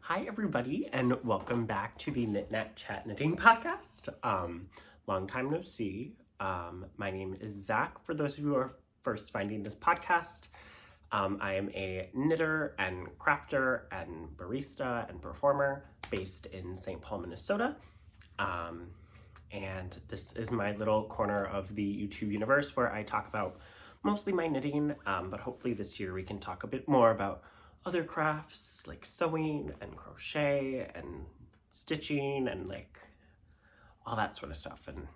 Hi everybody, and welcome back to the KnitKnackChat knitting podcast. Long time no see. My name is Zach. For those of you who are first finding this podcast, I am a knitter and crafter and barista and performer based in St. Paul, Minnesota. And this is my little corner of the YouTube universe where I talk about mostly my knitting, but hopefully this year we can talk a bit more about other crafts like sewing and crochet and stitching and like all that sort of stuff, and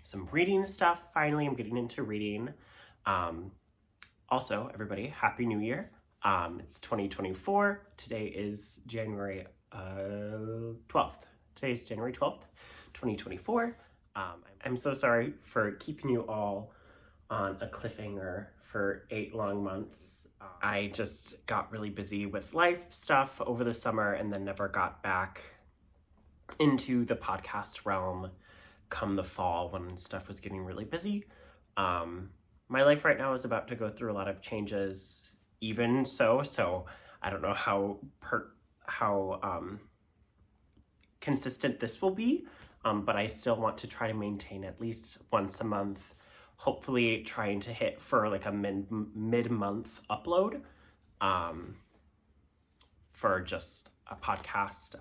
some reading stuff. Finally, I'm getting into reading. Also, everybody, Happy New Year. It's 2024. Today is January 12th. Today is January 12th, 2024. I'm so sorry for keeping you all on a cliffhanger for 8 long months. I just got really busy with life stuff over the summer and then never got back into the podcast realm come the fall when stuff was getting really busy. My life right now is about to go through a lot of changes even so I don't know how consistent this will be, but I still want to try to maintain at least once a month, hopefully trying to hit for like a mid-month upload for just a podcast.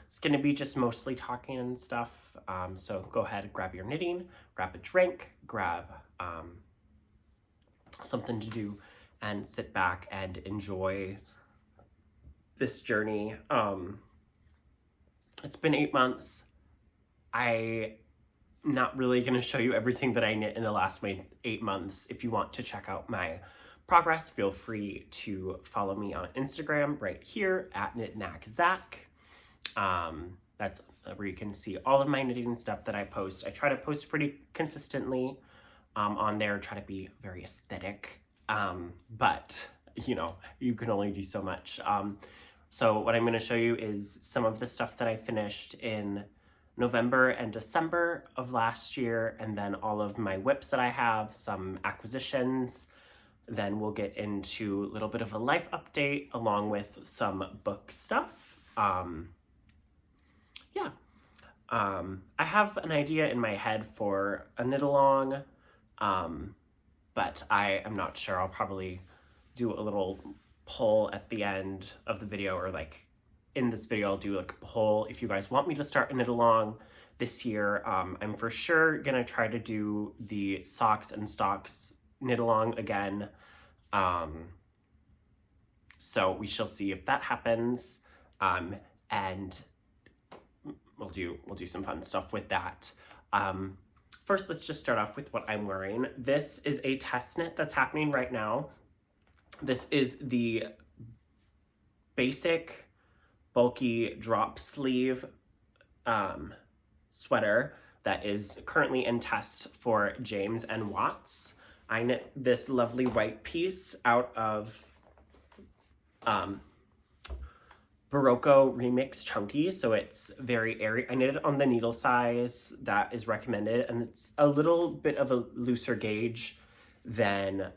It's going to be just mostly talking and stuff, so go ahead, grab your knitting, grab a drink, grab something to do, and sit back and enjoy this journey. It's been 8 months. I'm not really going to show you everything that I knit in the last 8 months. If you want to check out my progress, feel free to follow me on Instagram right here at KnitKnackZach. That's where you can see all of my knitting stuff that I post. I try to post pretty consistently on there, try to be very aesthetic, but you know, you can only do so much. So what I'm going to show you is some of the stuff that I finished in November and December of last year, and then all of my whips that I have, some acquisitions. Then we'll get into a little bit of a life update along with some book stuff. I have an idea in my head for a knit along, but I am not sure. I'll probably do a little poll at the end of the video, or like in this video I'll do like a poll if you guys want me to start a knit along this year. I'm for sure gonna try to do the socks and stocks knit along again, so we shall see if that happens, and we'll do some fun stuff with that. First, let's just start off with what I'm wearing. This is a test knit that's happening right now. This is the basic bulky drop sleeve sweater that is currently in test for James and Watts. I knit this lovely white piece out of Barocco Remix Chunky, so it's very airy. I knit it on the needle size that is recommended, and it's a little bit of a looser gauge than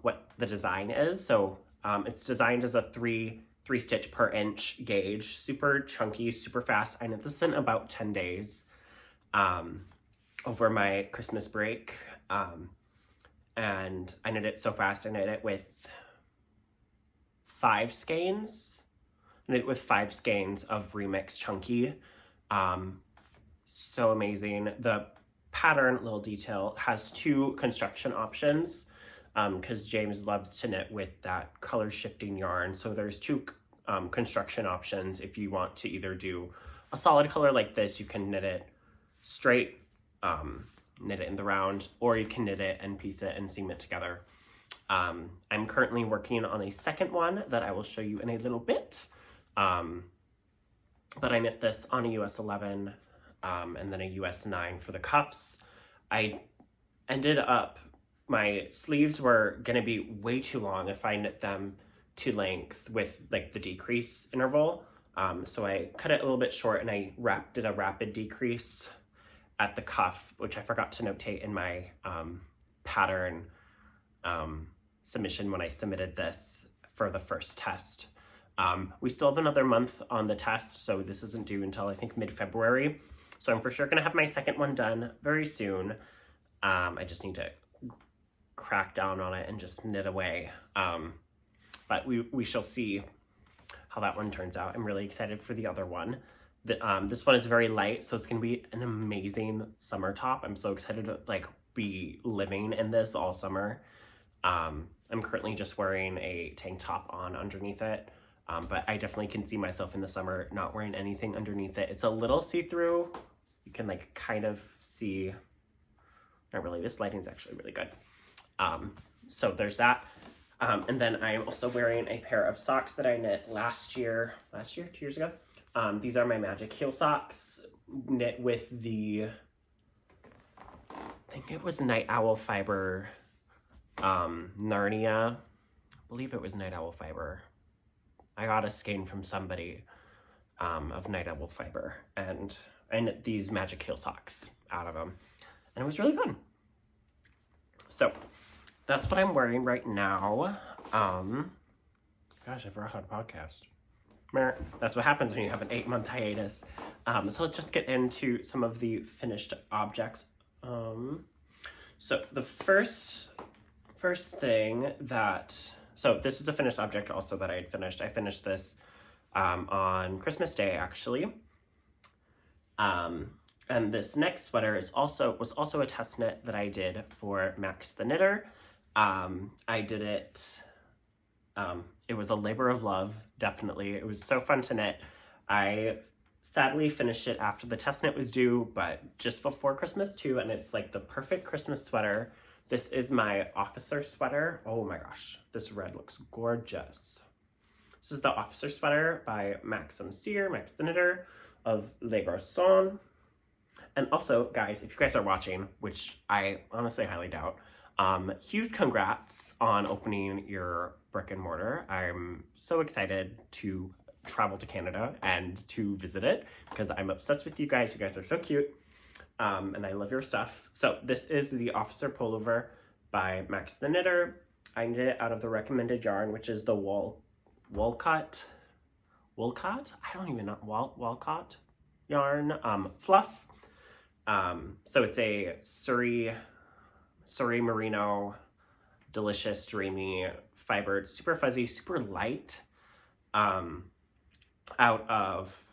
what the design is. So it's designed as a three stitch per inch gauge, super chunky, super fast. I knit this in about 10 days over my Christmas break, and I knit it so fast. I knit it with 5 skeins. I knit it with 5 skeins of Remix Chunky. So amazing. The pattern, little detail, has 2 construction options because James loves to knit with that color shifting yarn. So there's 2 construction options. If you want to either do a solid color like this, you can knit it straight, knit it in the round, or you can knit it and piece it and seam it together. I'm currently working on a second one that I will show you in a little bit, but I knit this on a US 11 and then a US 9 for the cuffs. I ended up, my sleeves were gonna be way too long if I knit them to length with like the decrease interval. So I cut it a little bit short and I did a rapid decrease at the cuff, which I forgot to notate in my pattern submission when I submitted this for the first test. We still have another month on the test, so this isn't due until I think mid-February. So I'm for sure gonna have my second one done very soon. I just need to crack down on it and just knit away. But we shall see how that one turns out. I'm really excited for the other one. This one is very light, so it's gonna be an amazing summer top. I'm so excited to like be living in this all summer. I'm currently just wearing a tank top on underneath it, but I definitely can see myself in the summer not wearing anything underneath it. It's a little see-through. You can like kind of see, not really, this lighting's actually really good. So there's that. And then I'm also wearing a pair of socks that I knit last year, 2 years ago. These are my Magic Heel socks, knit with the, I think it was Night Owl Fiber, Narnia. I believe it was Night Owl Fiber. I got a skein from somebody of Night Owl Fiber, and I knit these Magic Heel socks out of them, and it was really fun. So that's what I'm wearing right now. Gosh, I forgot how to podcast. That's what happens when you have an 8-month hiatus. So let's just get into some of the finished objects. So the first thing that, so this is a finished object also that I had finished. I finished this on Christmas Day, actually. And this next sweater was also a test knit that I did for Max the Knitter. I did it, it was a labor of love, definitely. It was so fun to knit. I sadly finished it after the test knit was due, but just before Christmas too, and it's like the perfect Christmas sweater. This is my officer sweater. Oh my gosh, this red looks gorgeous. This is the officer sweater by Max the Knitter of Les Garçons. And also, guys, if you guys are watching, which I honestly highly doubt, huge congrats on opening your brick and mortar. I'm so excited to travel to Canada and to visit it because I'm obsessed with you guys. You guys are so cute, and I love your stuff. So this is the Officer Pullover by Max the Knitter. I knit it out of the recommended yarn, which is the Walcott? I don't even know, Walcott yarn, Fluff. So it's a Surrey merino, delicious, dreamy, fibered, super fuzzy, super light, out of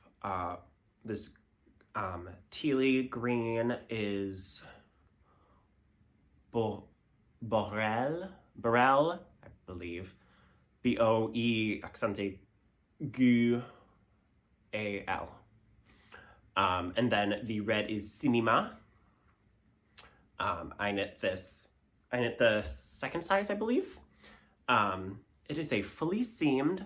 this tealy green is Boreal, I believe, B-O-E accente G-A-L. And then the red is Cinema. I knit the second size, I believe. It is a fully seamed,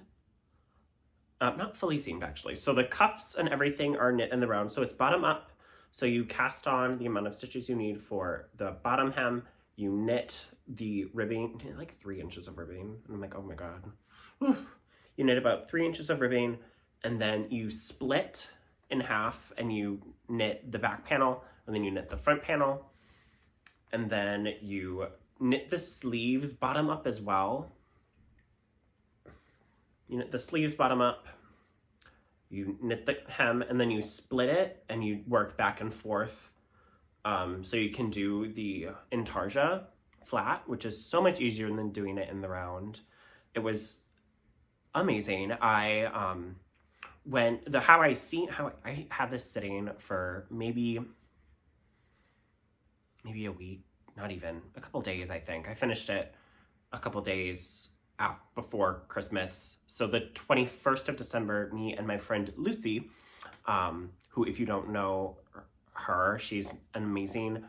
not fully seamed actually. So the cuffs and everything are knit in the round. So it's bottom up. So you cast on the amount of stitches you need for the bottom hem. You knit the ribbing, like 3 inches of ribbing. And I'm like, oh my God. Oof. You knit about 3 inches of ribbing, and then you split in half and you knit the back panel, and then you knit the front panel, and then you knit the sleeves bottom up as well. You knit the sleeves bottom up, you knit the hem, and then you split it and you work back and forth. So you can do the intarsia flat, which is so much easier than doing it in the round. It was amazing. How I had this sitting for maybe a week, not even, a couple days, I think. I finished it a couple days before Christmas. So the 21st of December, me and my friend Lucy, who, if you don't know her, she's an amazing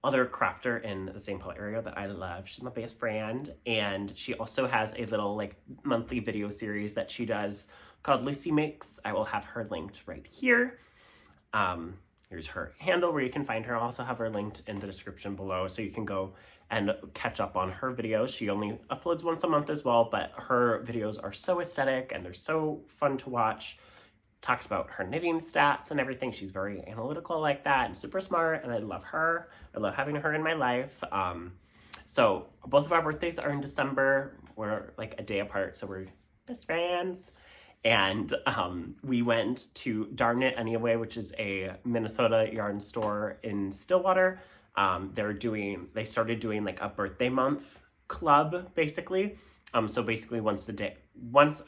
other crafter in the St. Paul area that I love. She's my best friend, and she also has a little like monthly video series that she does called Lucy Makes. I will have her linked right here. Here's her handle where you can find her. I'll also have her linked in the description below so you can go and catch up on her videos. She only uploads once a month as well, but her videos are so aesthetic and they're so fun to watch. Talks about her knitting stats and everything. She's very analytical like that and super smart, and I love her. I love having her in my life. So both of our birthdays are in December. We're like a day apart, so we're best friends. And we went to Darn It Anyway, which is a Minnesota yarn store in Stillwater. They started doing like a birthday month club, basically. So basically once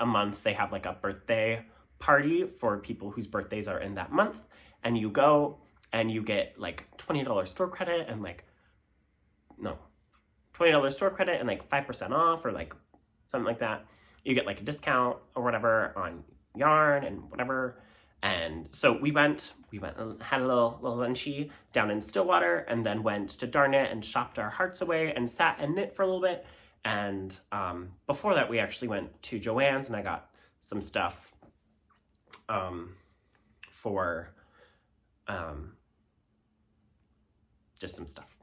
a month, they have like a birthday party for people whose birthdays are in that month. And you go and you get like $20 store credit and $20 store credit and like 5% off or like something like that. You get like a discount or whatever on yarn and whatever. And so we went and had a little lunchy down in Stillwater, and then went to Darn It and shopped our hearts away and sat and knit for a little bit. And before that, we actually went to Joann's and I got some stuff for just some stuff.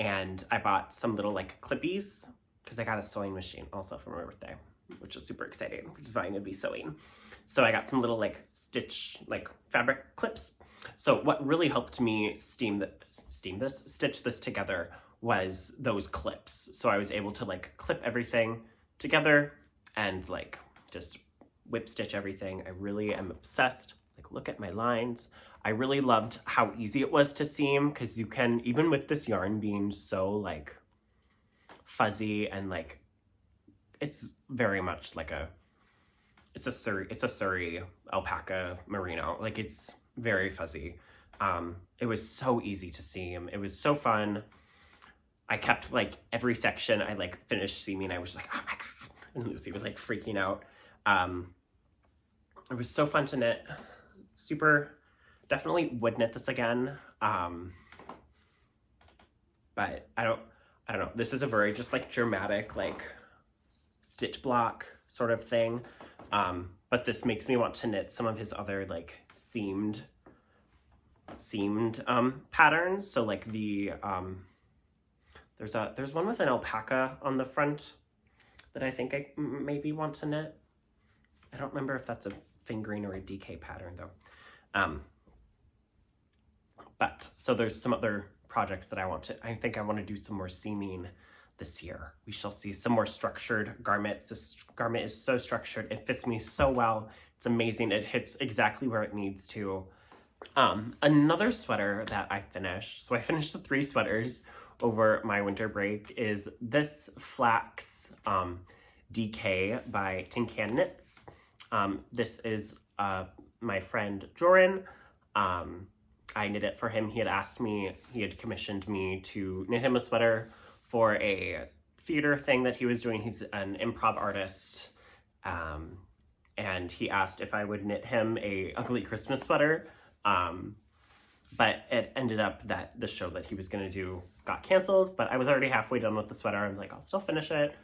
And I bought some little like clippies because I got a sewing machine also for my birthday, which is super exciting, which is why I'm gonna be sewing. So I got some little like fabric clips. So what really helped me stitch this together was those clips. So I was able to like clip everything together and like just whip stitch everything. I really am obsessed. Like, look at my lines. I really loved how easy it was to seam, because you can, even with this yarn being so like fuzzy and like, it's very much like it's a Surrey alpaca merino. Like, it's very fuzzy. It was so easy to seam. It was so fun. I kept like every section I like finished seaming, I was like, oh my God. And Lucy was like freaking out. It was so fun to knit. Definitely would knit this again. But I don't know. This is a very just like dramatic, like stitch block sort of thing. But this makes me want to knit some of his other like seamed patterns. So like the, there's one with an alpaca on the front that I think I maybe want to knit. I don't remember if that's a fingering or a DK pattern though. But so there's some other projects that I think I want to do some more seaming this year. We shall see. Some more structured garment. This garment is so structured. It fits me so well. It's amazing. It hits exactly where it needs to. Another sweater that I finished, so I finished the 3 sweaters over my winter break, is this Flax DK by TinCanKnits. This is my friend Joran. I knit it for him. He had commissioned me to knit him a sweater for a theater thing that he was doing. He's an improv artist. And he asked if I would knit him a ugly Christmas sweater. But it ended up that the show that he was going to do got canceled, but I was already halfway done with the sweater. I was like, I'll still finish it.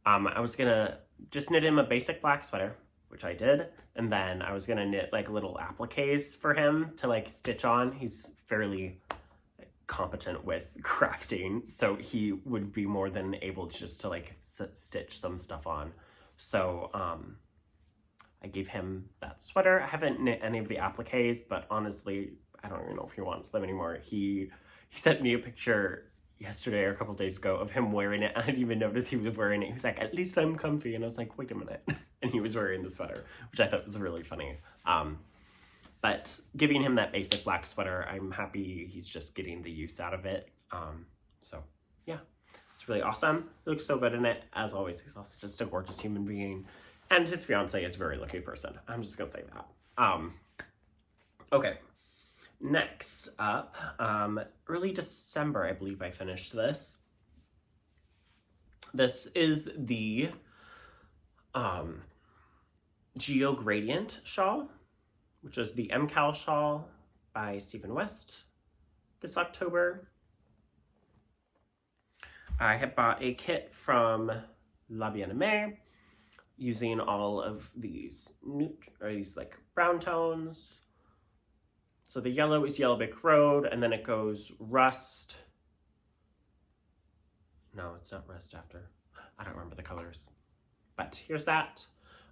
I was going to just knit him a basic black sweater, which I did. And then I was going to knit like little appliques for him to like stitch on. He's fairly competent with crafting, so he would be more than able just to like stitch some stuff on. So I gave him that sweater. I haven't knit any of the appliques, but honestly, I don't even know if he wants them anymore. He sent me a picture yesterday or a couple days ago of him wearing it. I didn't even notice he was wearing it. He was like, at least I'm comfy. And I was like, wait a minute. And he was wearing the sweater, which I thought was really funny. But giving him that basic black sweater, I'm happy he's just getting the use out of it. So yeah, it's really awesome. He looks so good in it. As always, he's also just a gorgeous human being. And his fiance is a very lucky person. I'm just gonna say that. Okay. Next up, early December, I believe I finished this. This is the Geogradient shawl, which is the MCal shawl by Stephen West this October. I had bought a kit from La Bien-Aimée using all of these like brown tones. So the yellow is Yellow Brick Road, and then it goes Rust. No, it's not Rust after. I don't remember the colors. But here's that.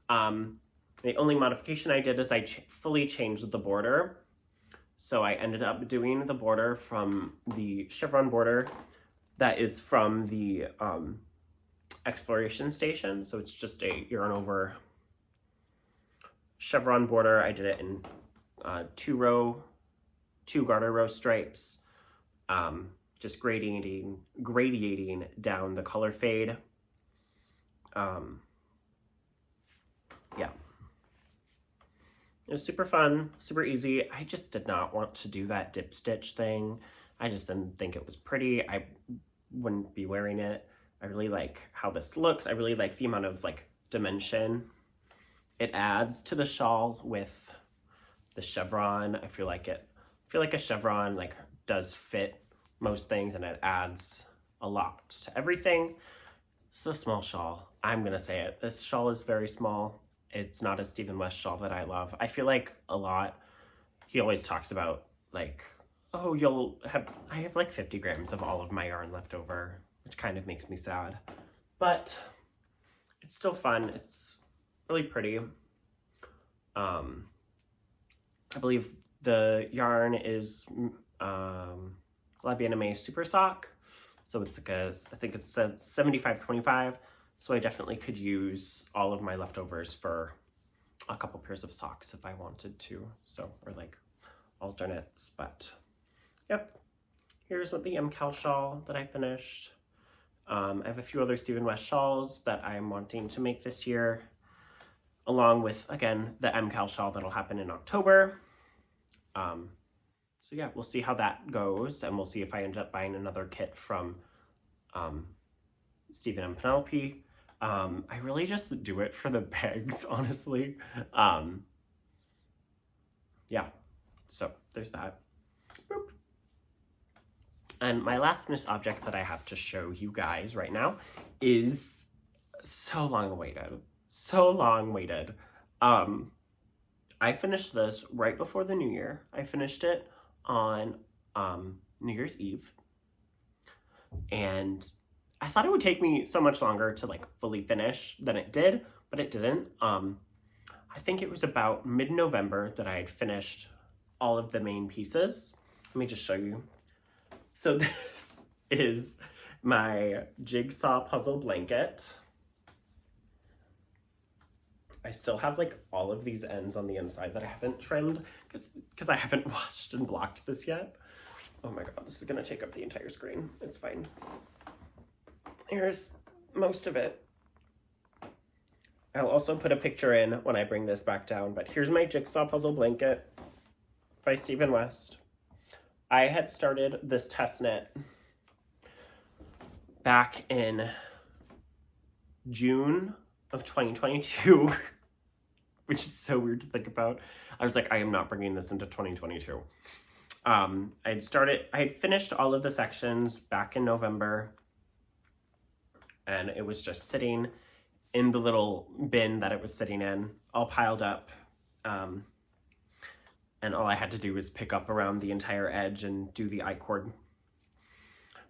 The only modification I did is I fully changed the border. So I ended up doing the border from the chevron border that is from the exploration station. So it's just a yarn over chevron border. I did it in two garter row stripes, just gradiating down the color fade. Yeah, it was super fun, super easy. I just did not want to do that dip stitch thing. I just didn't think it was pretty. I wouldn't be wearing it. I really like how this looks. I really like the amount of like dimension it adds to the shawl with the chevron. I feel like a chevron like does fit most things, and it adds a lot to everything. It's a small shawl. I'm gonna say it. This shawl is very small. It's not a Stephen West shawl that I love. I feel like a lot, he always talks about like, oh, I have like 50 grams of all of my yarn left over, which kind of makes me sad. But it's still fun. It's really pretty. I believe the yarn is Aimee Super Sock. So it's like I think it's a 75-25. So I definitely could use all of my leftovers for a couple pairs of socks if I wanted to. So, or like alternates, but yep. Here's what the MCal shawl that I finished. I have a few other Stephen West shawls that I'm wanting to make this year, along with, again, the MCal shawl that'll happen in October. So yeah, we'll see how that goes, and we'll see if I end up buying another kit from Stephen and Penelope. I really just do it for the pegs, honestly. Yeah, so there's that. Boop. And my last finished object that I have to show you guys right now is so long awaited. So long awaited. I finished this right before the new year. I finished it on New Year's Eve. And I thought it would take me so much longer to like fully finish than it did, but it didn't. I think it was about mid-November that I had finished all of the main pieces. Let me just show you. So this is my Jigsaw Puzzle Blanket. I still have like all of these ends on the inside that I haven't trimmed because I haven't washed and blocked this yet. Oh my god, this is gonna take up the entire screen. It's fine. Here's most of it. I'll also put a picture in when I bring this back down, but here's my Jigsaw Puzzle Blanket by Stephen West. I had started this test knit back in June of 2022, which is so weird to think about. I was like, I am not bringing this into 2022. I had finished all of the sections back in November, and it was just sitting in the little bin that it was sitting in, all piled up. And all I had to do was pick up around the entire edge and do the I-cord,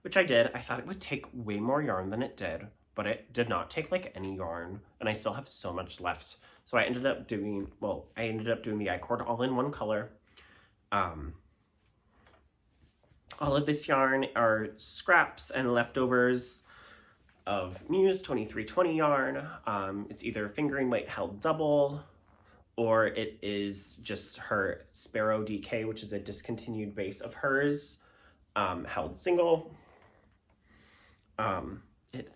which I did. I thought it would take way more yarn than it did, but it did not take like any yarn, and I still have so much left. So I ended up doing the I-cord all in one color. All of this yarn are scraps and leftovers of Muse 2320 yarn. It's either fingering weight held double, or it is just her Sparrow DK, which is a discontinued base of hers, held single.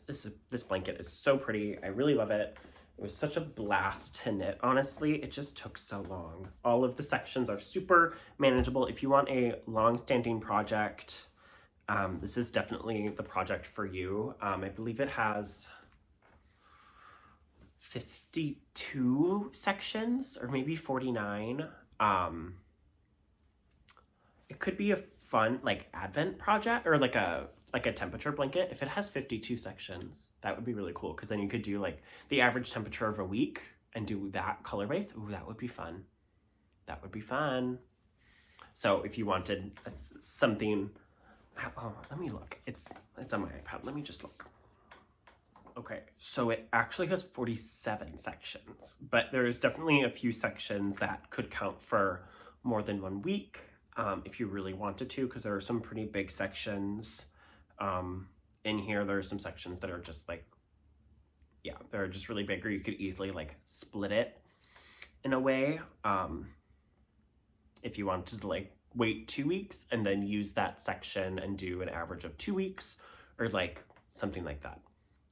This blanket is so pretty. I really love it. It was such a blast to knit, honestly. It just took so long. All of the sections are super manageable. If you want a long-standing project, this is definitely the project for you. I believe it has 52 sections, or maybe 49. It could be a fun like advent project, or like a temperature blanket. If it has 52 sections, that would be really cool, because then you could do like the average temperature of a week and do that color base. Ooh, that would be fun. That would be fun. So if you wanted something, oh, let me look. It's on my iPad. Let me just look. Okay, so it actually has 47 sections, but there's definitely a few sections that could count for more than 1 week, if you really wanted to, because there are some pretty big sections. In here, there are some sections that are just like, yeah, they're just really big, or you could easily like split it in a way. If you wanted to like wait 2 weeks and then use that section and do an average of 2 weeks, or like something like that.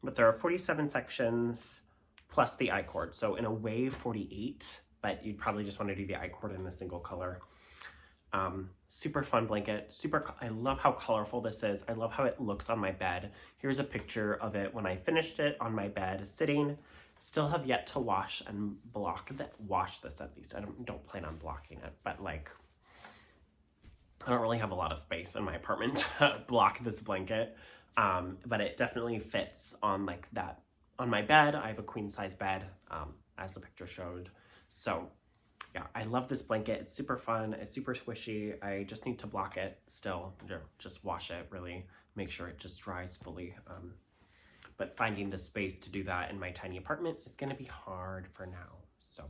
But there are 47 sections plus the I-cord. So in a way 48, but you'd probably just want to do the I-cord in a single color. Super fun blanket. I love how colorful this is. I love how it looks on my bed. Here's a picture of it when I finished it on my bed sitting. Still have yet to wash and wash this at least. I don't plan on blocking it, but like, I don't really have a lot of space in my apartment to block this blanket. But it definitely fits on like that, on my bed. I have a queen size bed, as the picture showed. So yeah, I love this blanket. It's super fun. It's super squishy. I just need to block it still, just wash it, really make sure it just dries fully. But finding the space to do that in my tiny apartment is gonna be hard for now. So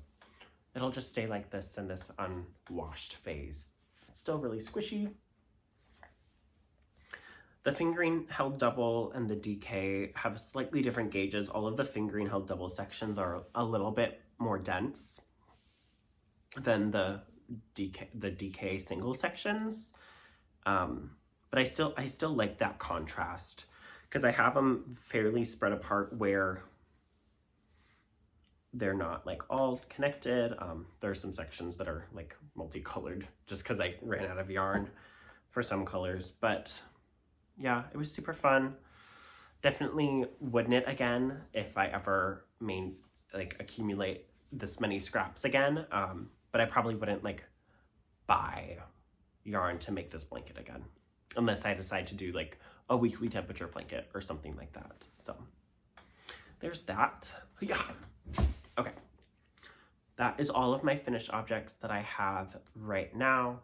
it'll just stay like this in this unwashed phase. It's still really squishy. The fingering held double and the DK have slightly different gauges. All of the fingering held double sections are a little bit more dense than the DK single sections. But I still like that contrast because I have them fairly spread apart where they're not like all connected. There are some sections that are like multicolored just because I ran out of yarn for some colors, but yeah, it was super fun. Would knit again if I ever accumulate this many scraps again. But I probably wouldn't like buy yarn to make this blanket again, unless I decide to do like a weekly temperature blanket or something like that. So there's that. Yeah. Okay. That is all of my finished objects that I have right now.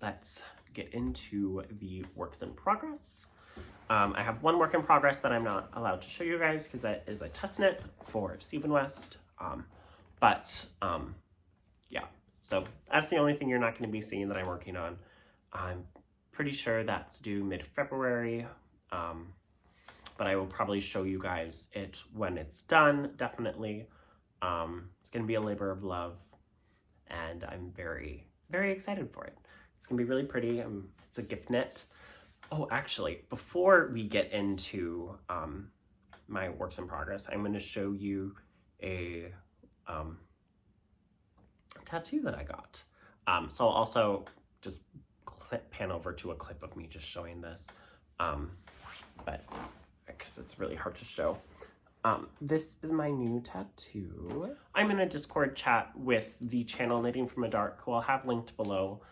Let's get into the works in progress. I have one work in progress that I'm not allowed to show you guys because that is a test knit for Stephen West. Yeah, so that's the only thing you're not going to be seeing that I'm working on. I'm pretty sure that's due mid-February, but I will probably show you guys it when it's done, definitely. It's going to be a labor of love, and I'm very, very excited for it. It's going to be really pretty. It's a gift knit. Oh, actually, before we get into my works in progress, I'm going to show you a tattoo that I got. So I'll also just pan over to a clip of me just showing this, but because it's really hard to show. This is my new tattoo. I'm in a Discord chat with the channel Knitting from a Dark, who I'll have linked below.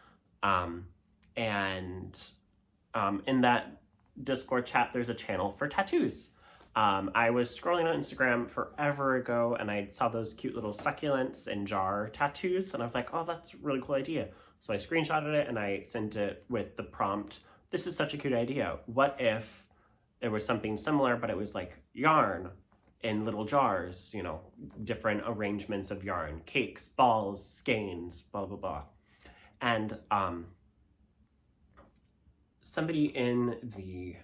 In that Discord chat, there's a channel for tattoos. I was scrolling on Instagram forever ago and I saw those cute little succulents and jar tattoos and I was like, oh, that's a really cool idea. So I screenshotted it and I sent it with the prompt, this is such a cute idea. What if there was something similar, but it was like yarn in little jars, you know, different arrangements of yarn, cakes, balls, skeins, blah, blah, blah. And somebody in the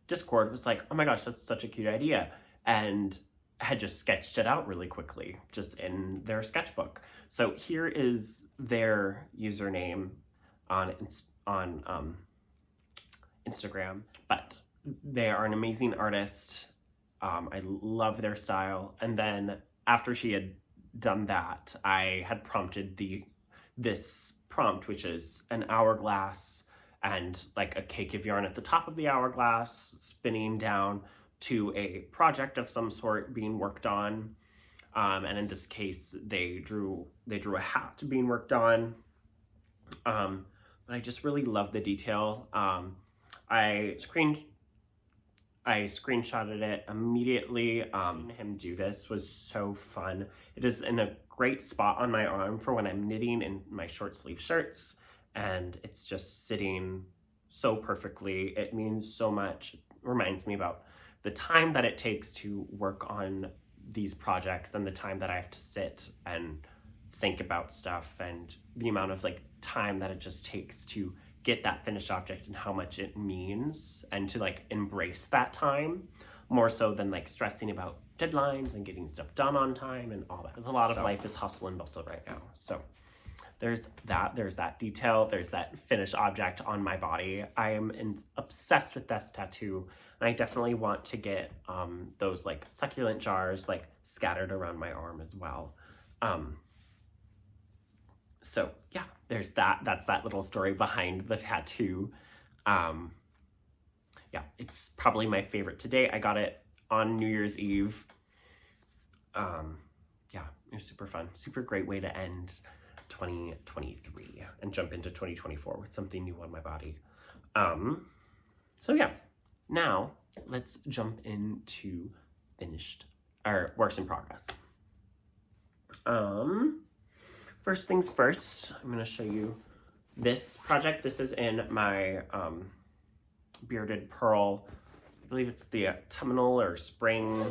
Discord was like, oh my gosh, that's such a cute idea, and had just sketched it out really quickly just in their sketchbook. So here is their username on Instagram, but they are an amazing artist. I love their style. And then after she had done that, I had prompted this prompt, which is an hourglass and like a cake of yarn at the top of the hourglass, spinning down to a project of some sort being worked on. And in this case, they drew a hat being worked on. But I just really love the detail. I screenshotted it immediately. Him do this was so fun. It is in a great spot on my arm for when I'm knitting in my short sleeve shirts. And it's just sitting so perfectly. It means so much. It reminds me about the time that it takes to work on these projects and the time that I have to sit and think about stuff and the amount of like time that it just takes to get that finished object and how much it means and to like embrace that time more so than like stressing about deadlines and getting stuff done on time and all that. There's a lot of life is hustle and bustle right now. So there's that detail, there's that finished object on my body. I am obsessed with this tattoo, and I definitely want to get those like succulent jars like scattered around my arm as well. So yeah, there's that. That's that little story behind the tattoo. Yeah, it's probably my favorite to date. I got it on New Year's Eve. Yeah, it was super fun. Super great way to end 2023 and jump into 2024 with something new on my body. So yeah, now let's jump into works in progress. First things first, I'm going to show you this project. This is in my Bearded Pearl. I believe it's the autumnal or spring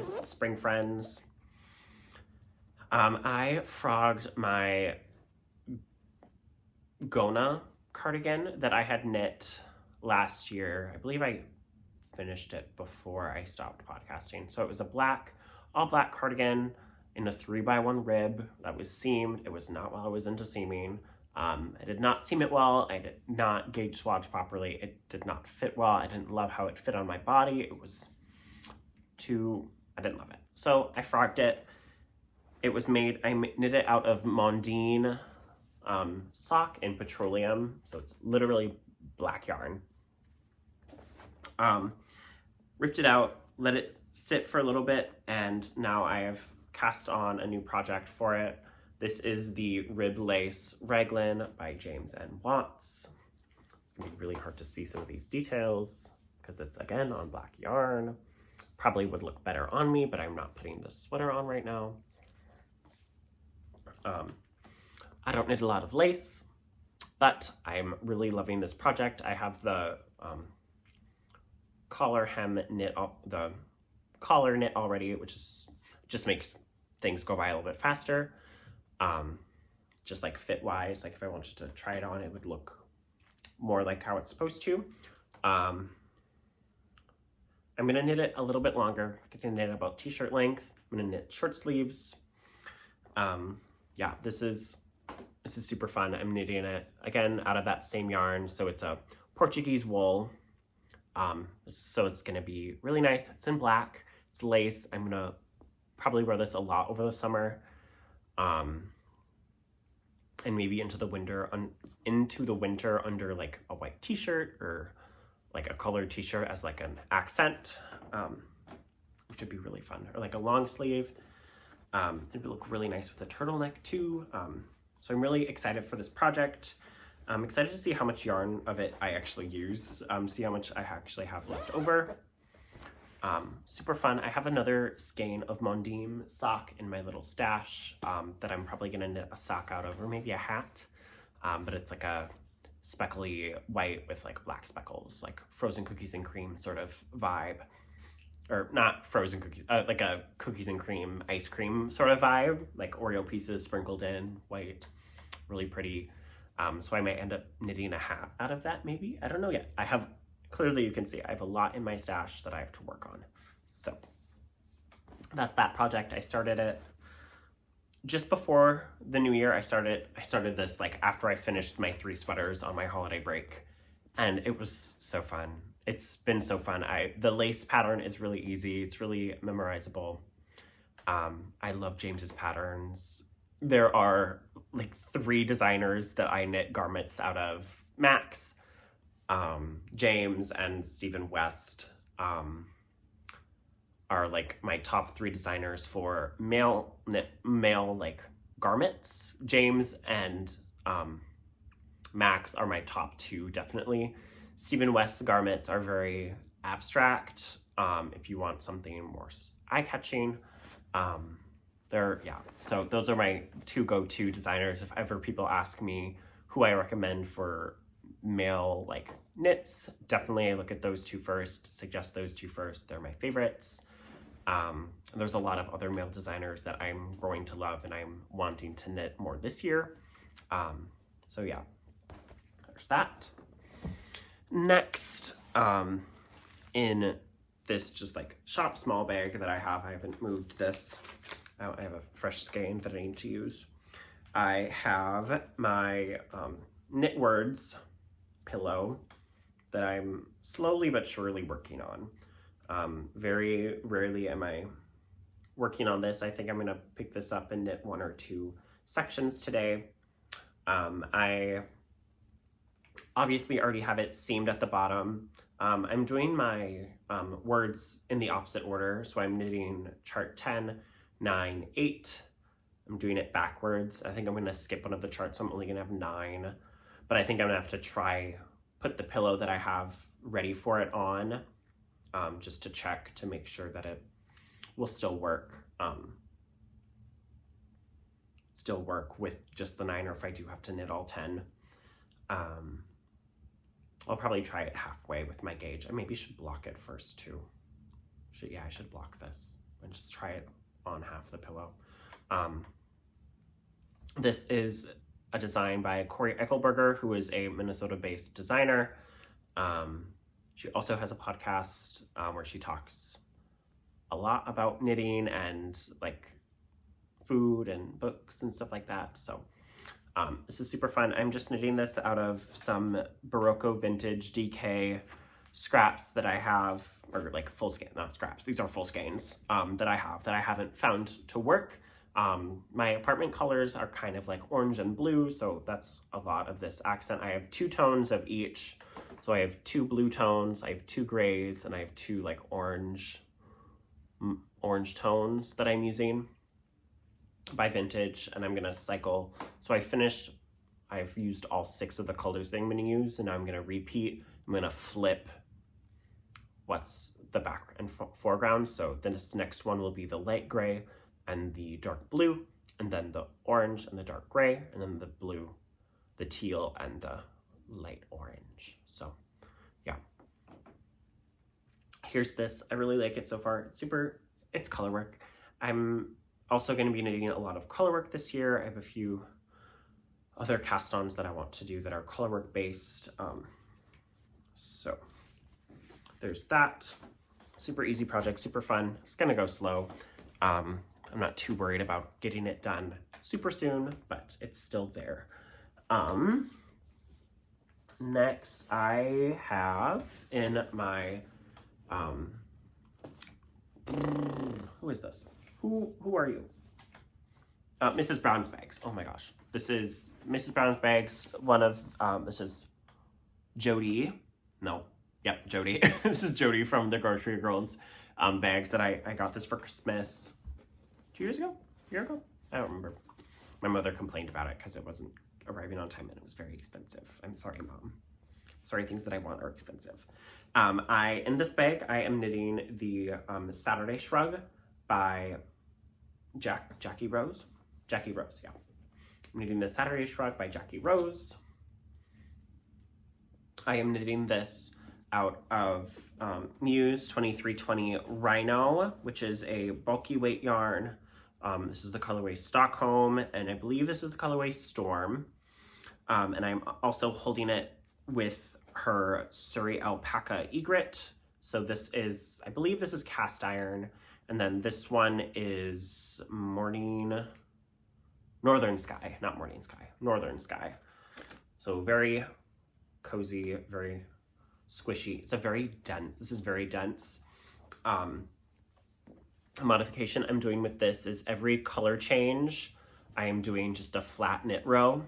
friends. I frogged my Gona cardigan that I had knit last year. I believe I finished it before I stopped podcasting. So it was a all black cardigan in a 3x1 rib that was seamed. It was not while I was into seaming. I did not seam it well. I did not gauge swatch properly. It did not fit well. I didn't love how it fit on my body. It was I didn't love it. So I frogged it. I knit it out of Mondim sock in petroleum. So it's literally black yarn. Ripped it out, let it sit for a little bit, and now I have cast on a new project for it. This is the Rib Lace Raglan by James N. Watts. It's gonna be really hard to see some of these details because it's again on black yarn. Probably would look better on me, but I'm not putting the sweater on right now. I don't knit a lot of lace, but I'm really loving this project. I have the collar hem knit, the collar knit already, which just makes things go by a little bit faster. Just like fit wise, like if I wanted to try it on, it would look more like how it's supposed to. I'm gonna knit it a little bit longer. I'm gonna knit about t-shirt length. I'm gonna knit short sleeves. Yeah, this is super fun. I'm knitting it again out of that same yarn. So it's a Portuguese wool. So it's gonna be really nice. It's in black, it's lace. I'm gonna probably wear this a lot over the summer. And maybe into the winter under like a white t-shirt or like a colored t-shirt as like an accent, which would be really fun. Or like a long sleeve. It would look really nice with a turtleneck too. So I'm really excited for this project. I'm excited to see how much yarn of it I actually use, see how much I actually have left over. Super fun. I have another skein of Mondim sock in my little stash that I'm probably gonna knit a sock out of, or maybe a hat. But it's like a speckly white with like black speckles, like frozen cookies and cream sort of vibe. Or not frozen cookies, like a cookies and cream, ice cream sort of vibe, like Oreo pieces sprinkled in white, really pretty. So I might end up knitting a hat out of that maybe. I don't know yet. Clearly you can see I have a lot in my stash that I have to work on. So that's that project. I started it just before the new year. I started this like after I finished my 3 sweaters on my holiday break, and it was so fun. It's been so fun. The lace pattern is really easy. It's really memorizable. I love James's patterns. There are like 3 designers that I knit garments out of. Max, James, and Stephen West are like my top 3 designers for male like garments. James and Max are my top 2 definitely. Stephen West's garments are very abstract. If you want something more eye-catching, so those are my 2 go-to designers. If ever people ask me who I recommend for male like knits, definitely I look at those 2 first, suggest those 2 first. They're my favorites. There's a lot of other male designers that I'm growing to love and I'm wanting to knit more this year. So yeah, there's that. Next, in this just like shop small bag that I have. I haven't moved this. I have a fresh skein that I need to use. I have my Knitwords pillow that I'm slowly but surely working on. Very rarely am I working on this. I think I'm gonna pick this up and knit 1 or 2 sections today. I obviously already have it seamed at the bottom. I'm doing my words in the opposite order. So I'm knitting chart 10, 9, 8. I'm doing it backwards. I think I'm gonna skip one of the charts, so I'm only gonna have 9. But I think I'm gonna have to try put the pillow that I have ready for it on, just to check to make sure that it will still work with just the 9, or if I do have to knit all 10. I'll probably try it halfway with my gauge. I maybe should block it first too. I should block this and just try it on half the pillow. This is a design by Cori Eichelberger, who is a Minnesota-based designer. She also has a podcast where she talks a lot about knitting and like food and books and stuff like that. So this is super fun. I'm just knitting this out of some Barocco vintage DK scraps that I have, or like full skein, not scraps. These are full skeins that I haven't found to work. My apartment colors are kind of like orange and blue, so that's a lot of this accent. I have 2 tones of each. So I have 2 blue tones, I have 2 grays, and I have 2 like orange tones that I'm using by Vintage, and I'm gonna cycle. So I've used all 6 of the colors that I'm gonna use, and now I'm gonna repeat. I'm gonna flip what's the back and foreground. So then this next one will be the light gray and the dark blue, and then the orange and the dark gray, and then the blue, the teal, and the light orange. So yeah, here's this. I really like it so far. It's color work. I'm also going to be knitting a lot of color work this year. I have a few other cast-ons that I want to do that are color work based. So there's that. Super easy project, super fun. It's gonna go slow. I'm not too worried about getting it done super soon, but it's still there. Next I have in my, who is this? Who are you? Mrs. Brown's bags. Oh my gosh. This is Mrs. Brown's bags. This is Jody. No. Yep, Jody. This is Jody from the Grocery Girls bags that I got this for Christmas 2 years ago? A year ago? I don't remember. My mother complained about it because it wasn't arriving on time and it was very expensive. I'm sorry, Mom. Sorry, things that I want are expensive. In this bag, I am knitting the Saturday Shrug by Jackie Rose. Jackie Rose, yeah. I'm knitting the Saturday Shrug by Jackie Rose. I am knitting this out of Muse 2320 Rhino, which is a bulky weight yarn. This is the colorway Stockholm, and I believe this is the colorway Storm. And I'm also holding it with her Surrey Alpaca Egret. So this is, I believe this is cast iron. And then this one is Northern Sky, not Morning Sky, Northern Sky. So very cozy, very squishy. It's this is very dense. A modification I'm doing with this is every color change, I am doing just a flat knit row.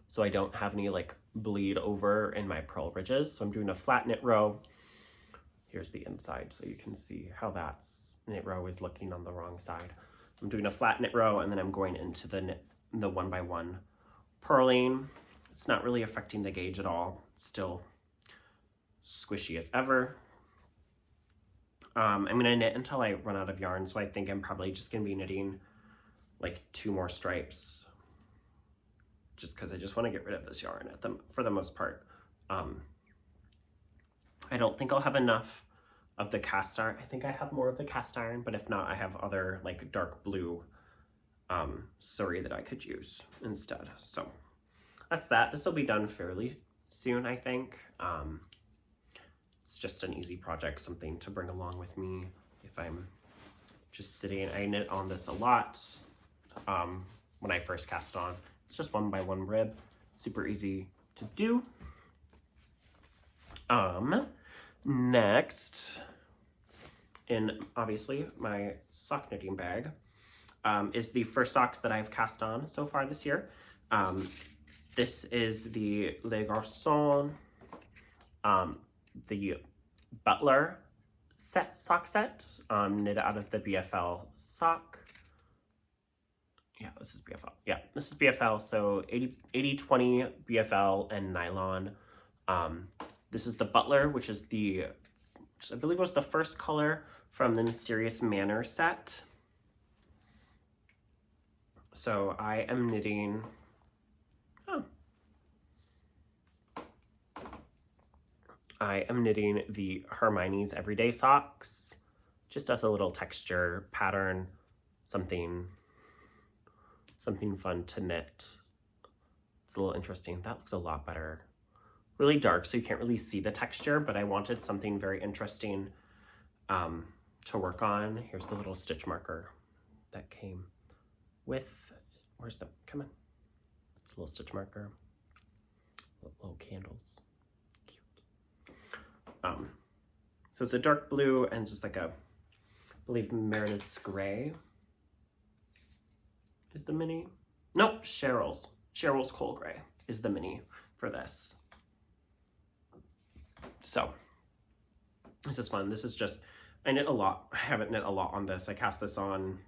So I don't have any like bleed over in my purl ridges. So I'm doing a flat knit row. Here's the inside so you can see how that knit row is looking on the wrong side. I'm doing a flat knit row and then I'm going into the 1x1 purling. It's not really affecting the gauge at all. It's still squishy as ever. I'm gonna knit until I run out of yarn, so I think I'm probably just gonna be knitting like 2 more stripes, just because I just want to get rid of this yarn for the most part. I don't think I'll have enough of the cast iron. I think I have more of the cast iron, but if not, I have other like dark blue Surrey that I could use instead. So that's that. This will be done fairly soon, I think. It's just an easy project, something to bring along with me if I'm just sitting. I knit on this a lot when I first cast it on. It's just 1 by 1 rib, super easy to do. Next, in obviously my sock knitting bag, is the first socks that I've cast on so far this year. This is the Les Garçons, the Butler sock set, knit out of the BFL sock. Yeah, this is BFL. Yeah, this is BFL, so 80-20 BFL and nylon. This is the Butler, which is I believe was the first color from the Mysterious Manor set. So I am knitting, the Hermione's Everyday Socks, just as a little texture pattern, something fun to knit. It's a little interesting. That looks a lot better. Really dark, so you can't really see the texture, but I wanted something very interesting to work on. Here's the little stitch marker that came with, come on. It's a little stitch marker, little candles, cute. So it's a dark blue and just like I believe Meredith's gray is the mini. Nope, Cheryl's coal gray is the mini for this. So this is fun. This is just, I knit a lot. I haven't knit a lot on this. I cast this on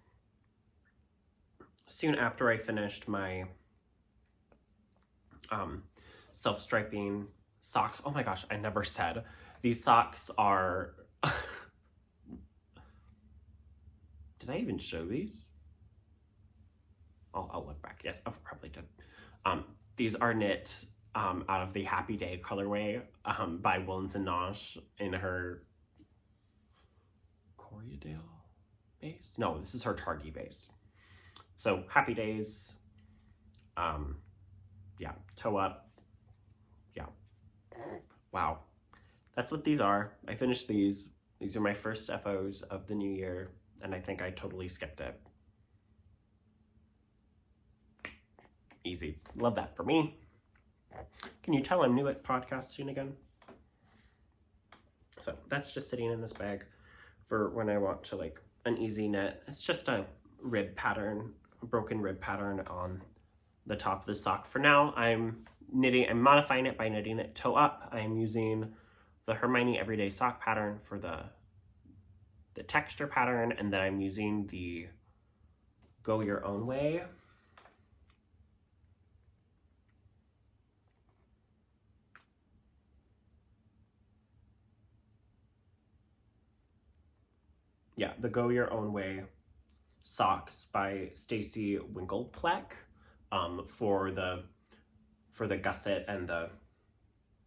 soon after I finished my self-striping socks. Oh my gosh, I never said. These socks are, did I even show these? I'll look back. Yes, I probably did. These are knit out of the Happy Day colorway by Woolens and Nosh in her Cori base? No, this is her Targi base. So Happy Days, yeah, toe up, yeah. Wow, that's what these are. I finished these. These are my first FOs of the new year, and I think I totally skipped it. Easy. Love that for me. Can you tell I'm new at podcasting again? So that's just sitting in this bag for when I want to like an easy knit. It's just a rib pattern, a broken rib pattern on the top of the sock. For now, I'm modifying it by knitting it toe up. I'm using the Hermione Everyday Sock pattern for the texture pattern, and then I'm using the Go Your Own Way. Yeah, the Go Your Own Way socks by Stacey Winklepleck for the gusset and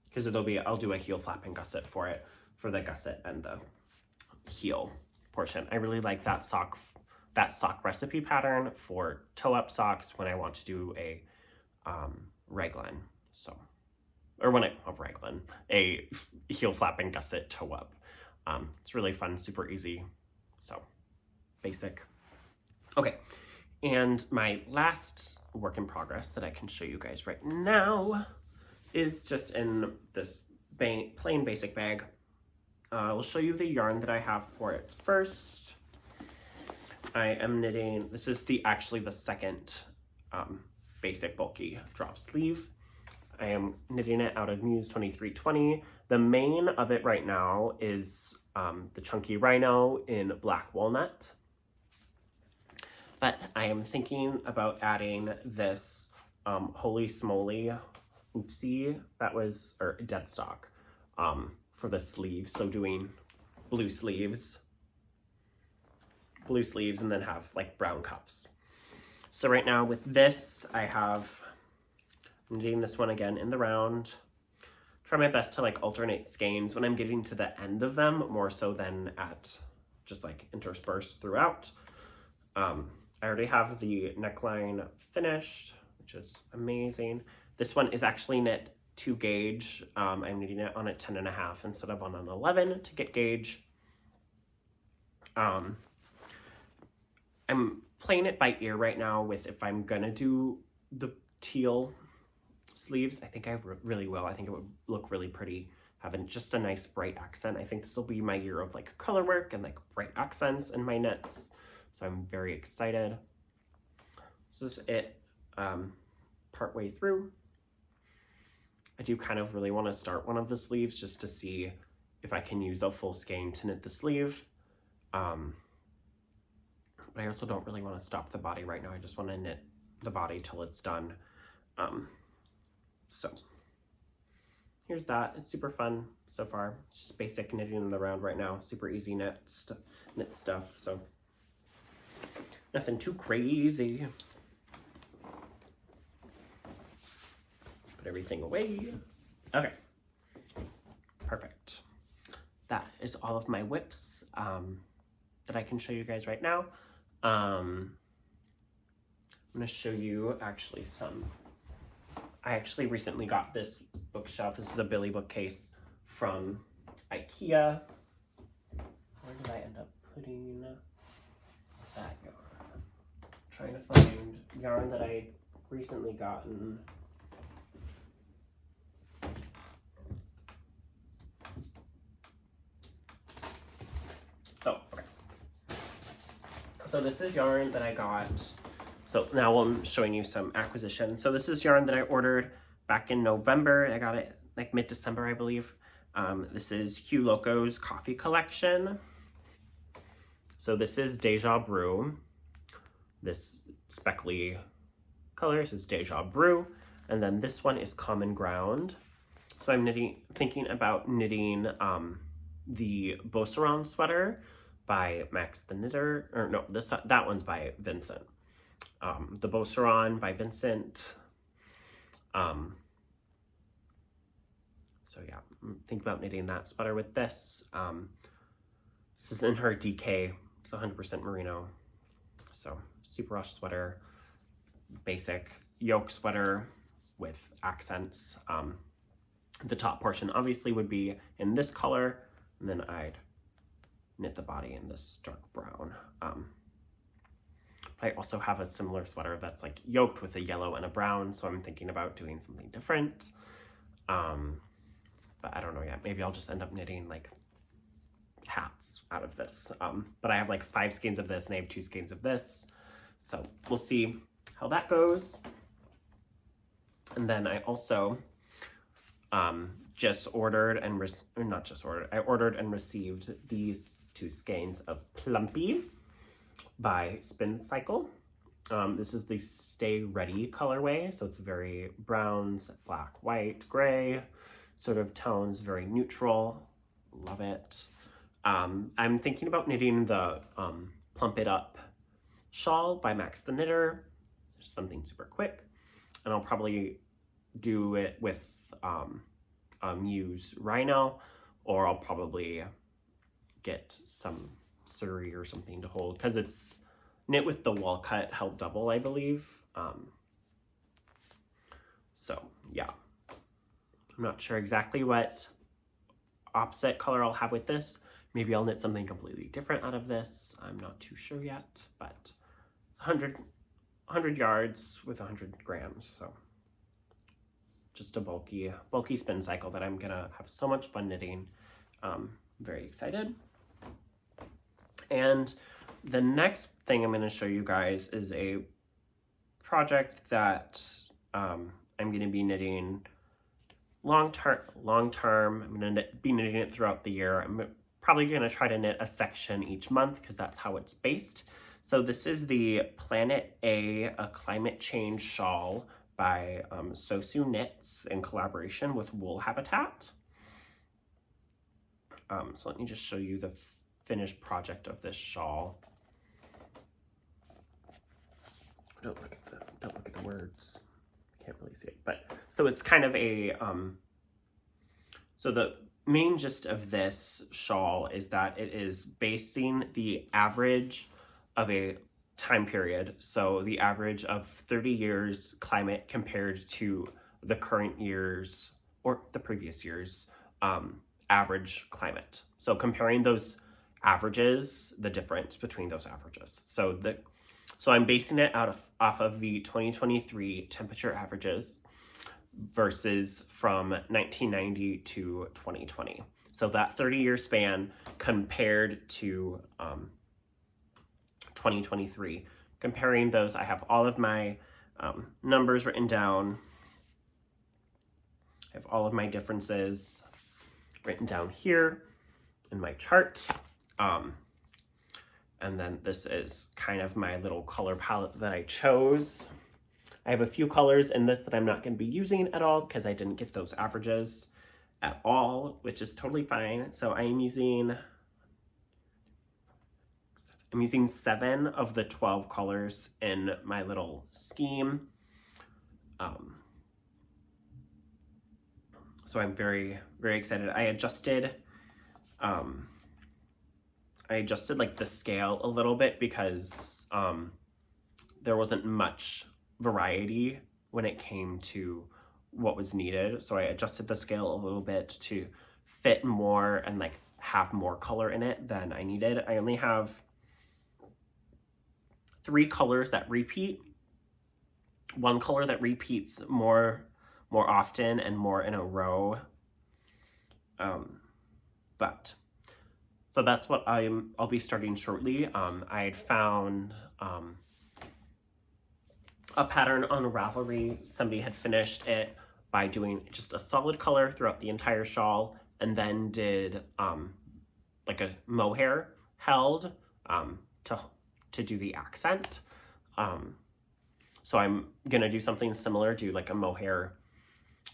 because I'll do a heel flapping gusset for it, for the gusset and the heel portion. I really like that sock recipe pattern for toe up socks when I want to do a Raglan. So, or when a heel flapping gusset toe up. It's really fun, super easy. So basic. Okay, and my last work in progress that I can show you guys right now is just in this plain basic bag. I'll show you the yarn that I have for it first. I am knitting, this is actually the second basic bulky drop sleeve. I am knitting it out of Muse 2320. The main of it right now is the chunky Rhino in black walnut. But I am thinking about adding this Holy Smoly Oopsie, or dead stock for the sleeves. So doing blue sleeves and then have like brown cuffs. So right now with this, I'm knitting this one again in the round. Try my best to like alternate skeins when I'm getting to the end of them, more so than at just like interspersed throughout. I already have the neckline finished, which is amazing. This one is actually knit to gauge. I'm knitting it on a 10.5 instead of on an 11 to get gauge. I'm playing it by ear right now with if I'm gonna do the teal sleeves. I think I really will. I think it would look really pretty, having just a nice bright accent. I think this will be my year of like color work and like bright accents in my knits. So I'm very excited. This is it part way through. I do kind of really want to start one of the sleeves just to see if I can use a full skein to knit the sleeve. But I also don't really want to stop the body right now. I just want to knit the body till it's done. So here's that. It's super fun so far. It's just basic knitting in the round right now. Super easy knit stuff. So nothing too crazy. Put everything away. Okay. Perfect. That is all of my whips that I can show you guys right now. I'm going to show you actually some. I actually recently got this bookshelf. This is a Billy bookcase from IKEA. Where did I end up putting that yarn? I'm trying to find yarn that I recently gotten. Oh, okay. So this is yarn that I got. So now I'm showing you some acquisition. So this is yarn that I ordered back in November. I got it like mid-December, I believe. This is HueLoco's coffee collection. So this is Deja Brew. This speckly colors is Deja Brew. And then this one is Common Ground. So I'm thinking about knitting the Beauceron sweater by Max the Knitter. Or no, that one's by Vincent. The Beauceron by Vincent. So yeah, think about knitting that sweater with this. This is in her DK. It's 100% merino. So super rush sweater, basic yoke sweater with accents. The top portion obviously would be in this color, and then I'd knit the body in this dark brown. I also have a similar sweater that's like yoked with a yellow and a brown, so I'm thinking about doing something different. But I don't know yet. Maybe I'll just end up knitting like hats out of this. But I have like 5 skeins of this and I have 2 skeins of this. So we'll see how that goes. And then I also just ordered and I ordered and received these 2 skeins of Plumpy by Spin Cycle. This is the Stay Ready colorway, so it's very browns, black, white, gray sort of tones, very neutral. Love it. I'm thinking about knitting the Plump It Up shawl by Max the Knitter. Just something super quick, and I'll probably do it with use Rhino, or I'll probably get some Surrey or something to hold, because it's knit with the wall cut held double, I believe. So yeah, I'm not sure exactly what opposite color I'll have with this. Maybe I'll knit something completely different out of this. I'm not too sure yet, but it's 100 yards with 100 grams. So just a bulky spin cycle that I'm gonna have so much fun knitting. Very excited. And the next thing I'm going to show you guys is a project that I'm going to be knitting long term. I'm going to be knitting it throughout the year. I'm probably going to try to knit a section each month because that's how it's based. So this is the Planet A Climate Change Shawl by Sosu Knits in collaboration with Wool Habitat. So let me just show you the finished project of this shawl. Don't look at the words. Can't really see it, but so it's kind of a so the main gist of this shawl is that it is basing the average of a time period, so the average of 30 years climate compared to the current year's or the previous year's average climate. So comparing those averages, the difference between those averages. So I'm basing it off of the 2023 temperature averages versus from 1990 to 2020. So that 30-year span compared to 2023. Comparing those, I have all of my numbers written down. I have all of my differences written down here in my chart. And then this is kind of my little color palette that I chose. I have a few colors in this that I'm not going to be using at all because I didn't get those averages at all, which is totally fine. So I'm using 7 of the 12 colors in my little scheme. So I'm very, very excited. I adjusted like the scale a little bit because there wasn't much variety when it came to what was needed. So I adjusted the scale a little bit to fit more and like have more color in it than I needed. I only have 3 colors that repeat. 1 color that repeats more often and more in a row. So that's what I'll be starting shortly. I had found a pattern on Ravelry. Somebody had finished it by doing just a solid color throughout the entire shawl and then did like a mohair held to do the accent. So I'm gonna do something similar, do like a mohair.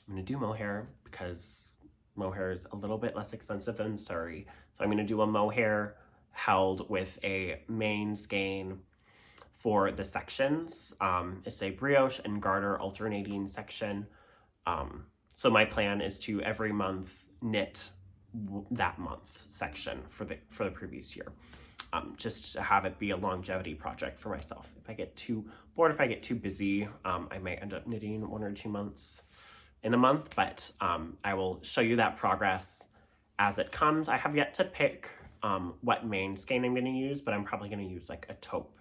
I'm gonna do mohair because mohair is a little bit less expensive than Surrey. So I'm gonna do a mohair held with a main skein for the sections. It's a brioche and garter alternating section. So my plan is to every month knit that month section for the previous year. Just to have it be a longevity project for myself. If I get too bored, if I get too busy, I might end up knitting 1 or 2 months in a month, but I will show you that progress as it comes. I have yet to pick what main skein I'm going to use, but I'm probably going to use like a taupe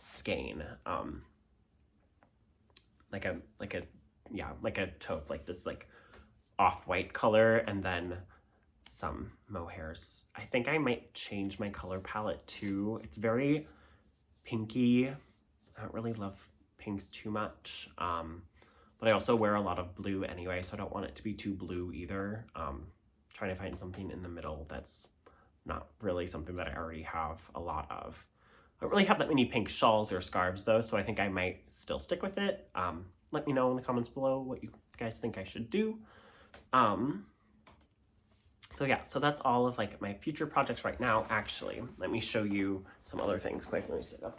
skein, like a taupe, like this like off-white color, and then some mohairs. I think I might change my color palette too. It's very pinky. I don't really love pinks too much, but I also wear a lot of blue anyway, so I don't want it to be too blue either. Trying to find something in the middle that's not really something that I already have a lot of. I don't really have that many pink shawls or scarves though, so I think I might still stick with it. Let me know in the comments below what you guys think I should do. So yeah, so that's all of like my future projects right now. Actually, let me show you some other things quick. Let me sit up.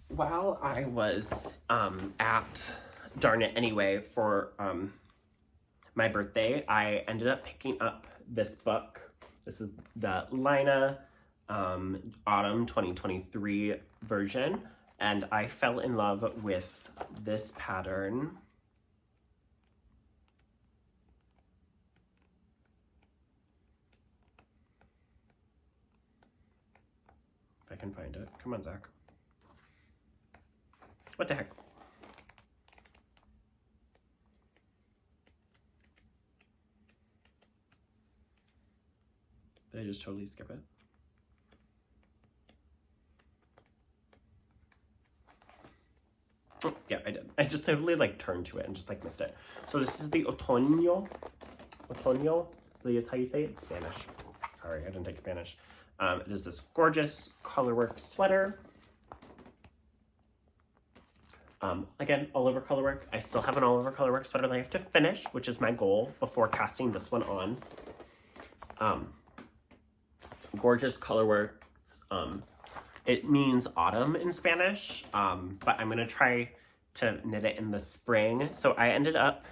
While I was at Darn It Anyway for my birthday, I ended up picking up this book. This is the Lina Autumn 2023 version, and I fell in love with this pattern. If I can find it. Come on, Zach. What the heck? Did I just totally skip it? Oh, yeah, I did. I just totally like turned to it and just like missed it. So this is the Otoño. Otoño is how you say it in Spanish. Sorry, I didn't take Spanish. It is this gorgeous colorwork sweater. Again, all over colorwork. I still have an all over colorwork sweater that I have to finish, which is my goal before casting this one on. Gorgeous colorwork. It means autumn in Spanish, but I'm gonna try to knit it in the spring. So I ended up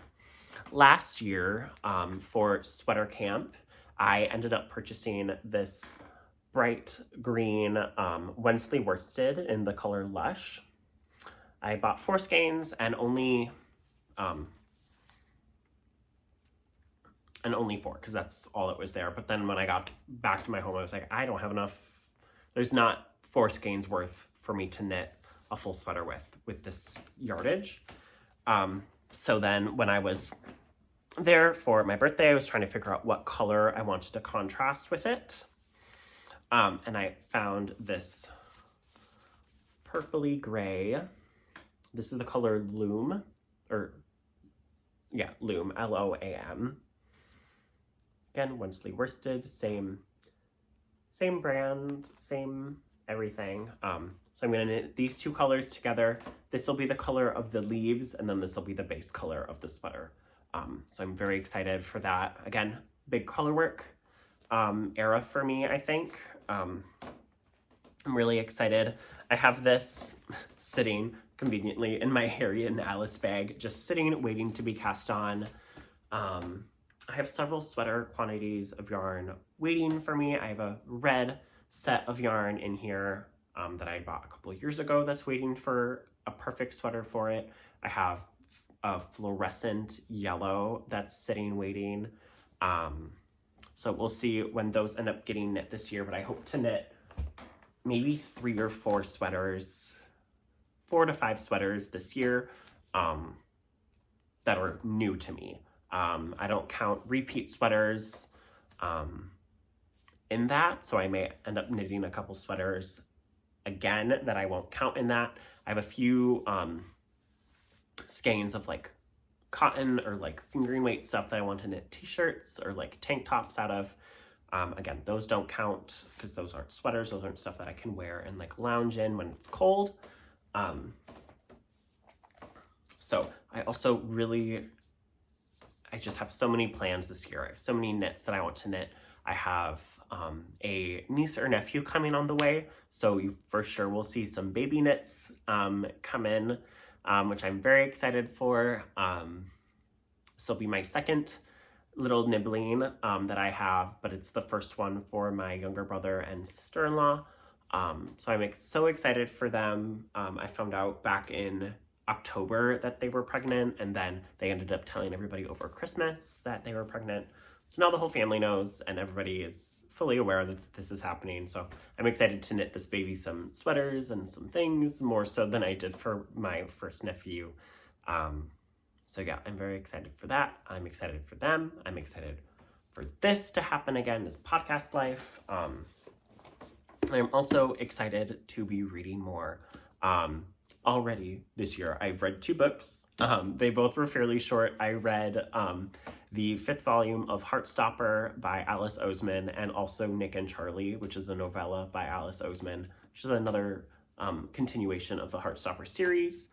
last year for sweater camp, I ended up purchasing this bright green Wensley worsted in the color Lush. I bought 4 skeins and only 4 because that's all that was there. But then when I got back to my home, I was like, I don't have enough. There's not 4 skeins worth for me to knit a full sweater with this yardage. So then when I was there for my birthday, I was trying to figure out what color I wanted to contrast with it. And I found this purpley gray. This is the color Loom, Loom, L-O-A-M. Again, Wensley worsted, same brand, same everything. So I'm gonna knit these 2 colors together. This will be the color of the leaves, and then this will be the base color of the sweater. So I'm very excited for that. Again, big color work era for me, I think. I'm really excited. I have this sitting conveniently in my Harriet and Alice bag, just sitting, waiting to be cast on. I have several sweater quantities of yarn waiting for me. I have a red set of yarn in here that I bought a couple of years ago that's waiting for a perfect sweater for it. I have a fluorescent yellow that's sitting waiting. So we'll see when those end up getting knit this year, but I hope to knit maybe 3 or 4 sweaters, 4 to 5 sweaters this year that are new to me. I don't count repeat sweaters in that, so I may end up knitting a couple sweaters again that I won't count in that. I have a few skeins of like cotton or like fingering weight stuff that I want to knit t-shirts or like tank tops out of. Again, those don't count because those aren't sweaters. Those aren't stuff that I can wear and like lounge in when it's cold. So I also I just have so many plans this year. I have so many knits that I want to knit. I have a niece or nephew coming on the way, so you for sure will see some baby knits come in, which I'm very excited for. This will be my second little nibbling that I have, but it's the first one for my younger brother and sister-in-law. So I'm so excited for them. I found out back in October that they were pregnant, and then they ended up telling everybody over Christmas that they were pregnant. So now the whole family knows, and everybody is fully aware that this is happening. So I'm excited to knit this baby some sweaters and some things, more so than I did for my first nephew. So yeah, I'm very excited for that. I'm excited for them. I'm excited for this to happen again, this podcast life. I'm also excited to be reading more. Already this year, I've read 2 books. They both were fairly short. I read the 5th volume of Heartstopper by Alice Oseman, and also Nick and Charlie, which is a novella by Alice Oseman, which is another continuation of the Heartstopper series.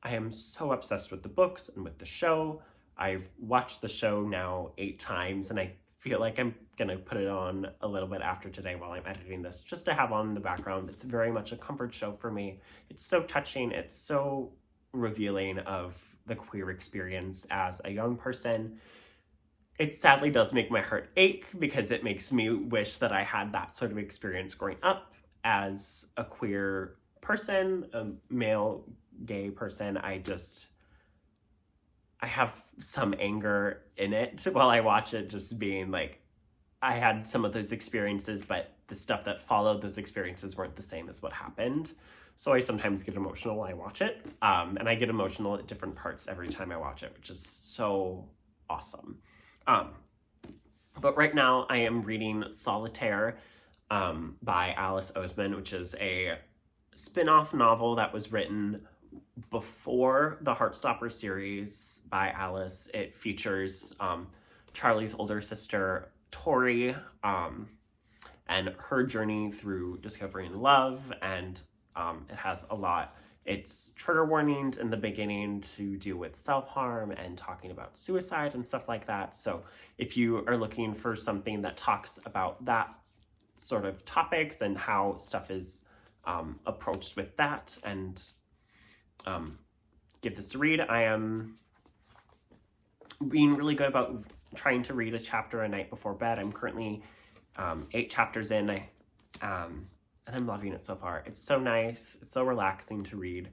I am so obsessed with the books and with the show. I've watched the show now 8 times, and I feel like I'm gonna put it on a little bit after today while I'm editing this, just to have on in the background. It's very much a comfort show for me. It's so touching. It's so revealing of the queer experience as a young person. It sadly does make my heart ache because it makes me wish that I had that sort of experience growing up as a queer person, a male gay person. I have some anger in it while I watch it, just being like, I had some of those experiences, but the stuff that followed those experiences weren't the same as what happened. So I sometimes get emotional when I watch it. And I get emotional at different parts every time I watch it, which is so awesome. But right now I am reading Solitaire by Alice Oseman, which is a spin-off novel that was written before the Heartstopper series by Alice. It features Charlie's older sister, Tori, and her journey through discovering love, and it has a lot. It's trigger warnings in the beginning to do with self-harm and talking about suicide and stuff like that. So if you are looking for something that talks about that sort of topics and how stuff is approached with that, and give this a read. I am being really good about trying to read a chapter a night before bed. I'm currently 8 chapters in, and I'm loving it so far. It's so nice. It's so relaxing to read.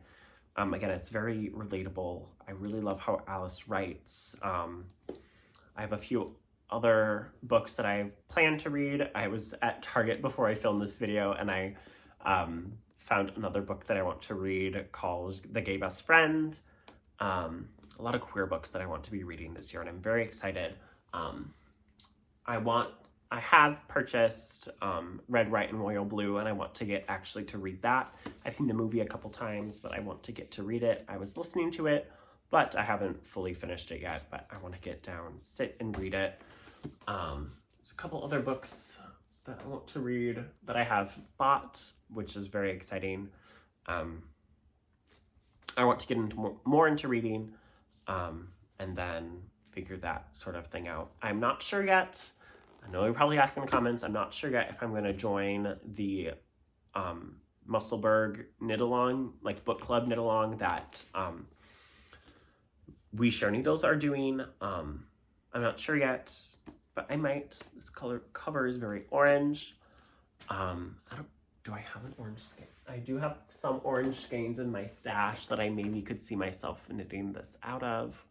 Again, it's very relatable. I really love how Alice writes. I have a few other books that I've planned to read. I was at Target before I filmed this video, and I found another book that I want to read called The Gay Best Friend. A lot of queer books that I want to be reading this year, and I'm very excited. I have purchased Red, White, and Royal Blue, and I want to get actually to read that. I've seen the movie a couple times, but I want to get to read it. I was listening to it, but I haven't fully finished it yet, but I want to get down, sit, and read it. There's a couple other books that I want to read that I have bought, which is very exciting. I want to get into more into reading, and then figure that sort of thing out. I'm not sure yet. I know you're probably asking in the comments. I'm not sure yet if I'm going to join the Musselburgh knit-along, like book club knit-along that We Share Needles are doing. I'm not sure yet, but I might. This cover is very orange. Do I have an orange skein? I do have some orange skeins in my stash that I maybe could see myself knitting this out of.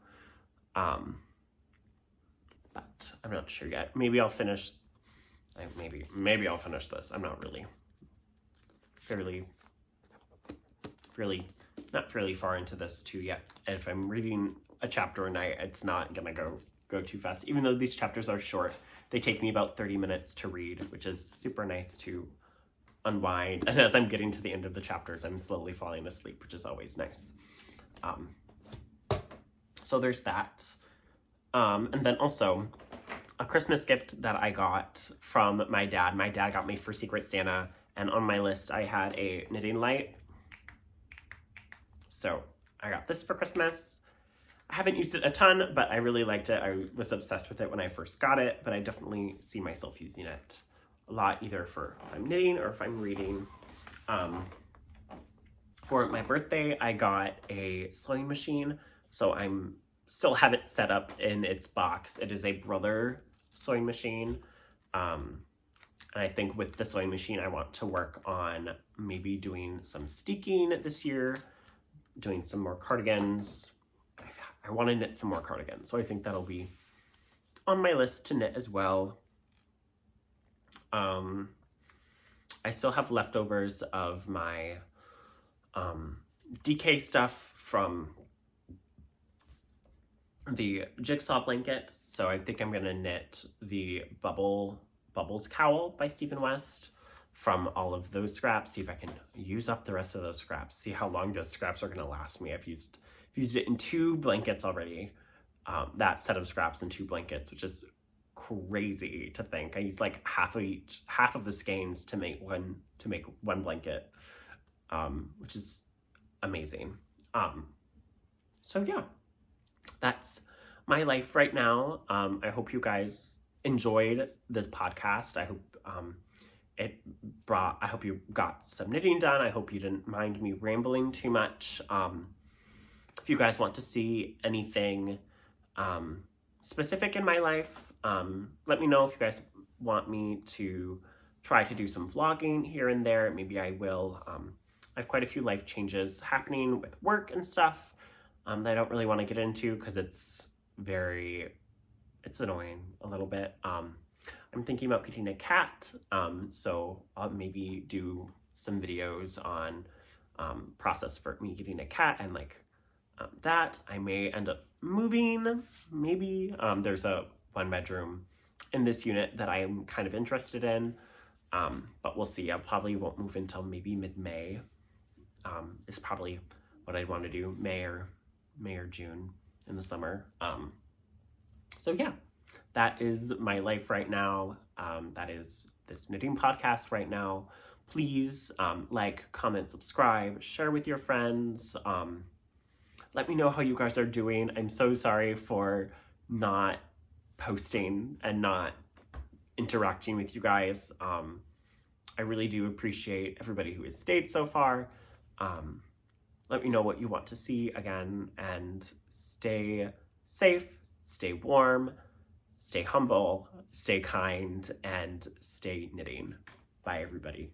But I'm not sure yet. Maybe I'll finish, maybe I'll finish this. I'm not really, not fairly far into this too yet. And if I'm reading a chapter a night, it's not gonna go too fast. Even though these chapters are short, they take me about 30 minutes to read, which is super nice to unwind. And as I'm getting to the end of the chapters, I'm slowly falling asleep, which is always nice. So there's that. And then also a Christmas gift that I got from my dad. My dad got me for Secret Santa, and on my list I had a knitting light. So I got this for Christmas. I haven't used it a ton, but I really liked it. I was obsessed with it when I first got it, but I definitely see myself using it a lot, either for if I'm knitting or if I'm reading. For my birthday, I got a sewing machine, so I'm still have it set up in its box. It is a Brother sewing machine. And I think with the sewing machine, I want to work on maybe doing some steeking this year, doing some more cardigans. I want to knit some more cardigans, so I think that'll be on my list to knit as well. I still have leftovers of my DK stuff from the Jigsaw Blanket, so I think I'm gonna knit the Bubbles Cowl by Stephen West from all of those scraps, see if I can use up the rest of those scraps, see how long those scraps are gonna last me. I've used it in 2 blankets already, that set of scraps in 2 blankets, which is crazy to think. I used like half of the skeins to make one blanket, which is amazing. So yeah, that's my life right now. I hope you guys enjoyed this podcast. I hope I hope you got some knitting done. I hope you didn't mind me rambling too much. If you guys want to see anything specific in my life, let me know. If you guys want me to try to do some vlogging here and there, maybe I will. I have quite a few life changes happening with work and stuff that I don't really want to get into because it's annoying a little bit. I'm thinking about getting a cat, so I'll maybe do some videos on process for me getting a cat and like that. I may end up moving, maybe. There's a 1-bedroom in this unit that I'm kind of interested in, but we'll see. I probably won't move until maybe mid-May. Is probably what I'd want to do, May or June in the summer. So yeah, that is my life right now. That is this knitting podcast right now. Please like, comment, subscribe, share with your friends. Let me know how you guys are doing. I'm so sorry for not posting and not interacting with you guys. I really do appreciate everybody who has stayed so far. Let me know what you want to see again, and stay safe, stay warm, stay humble, stay kind, and stay knitting. Bye, everybody.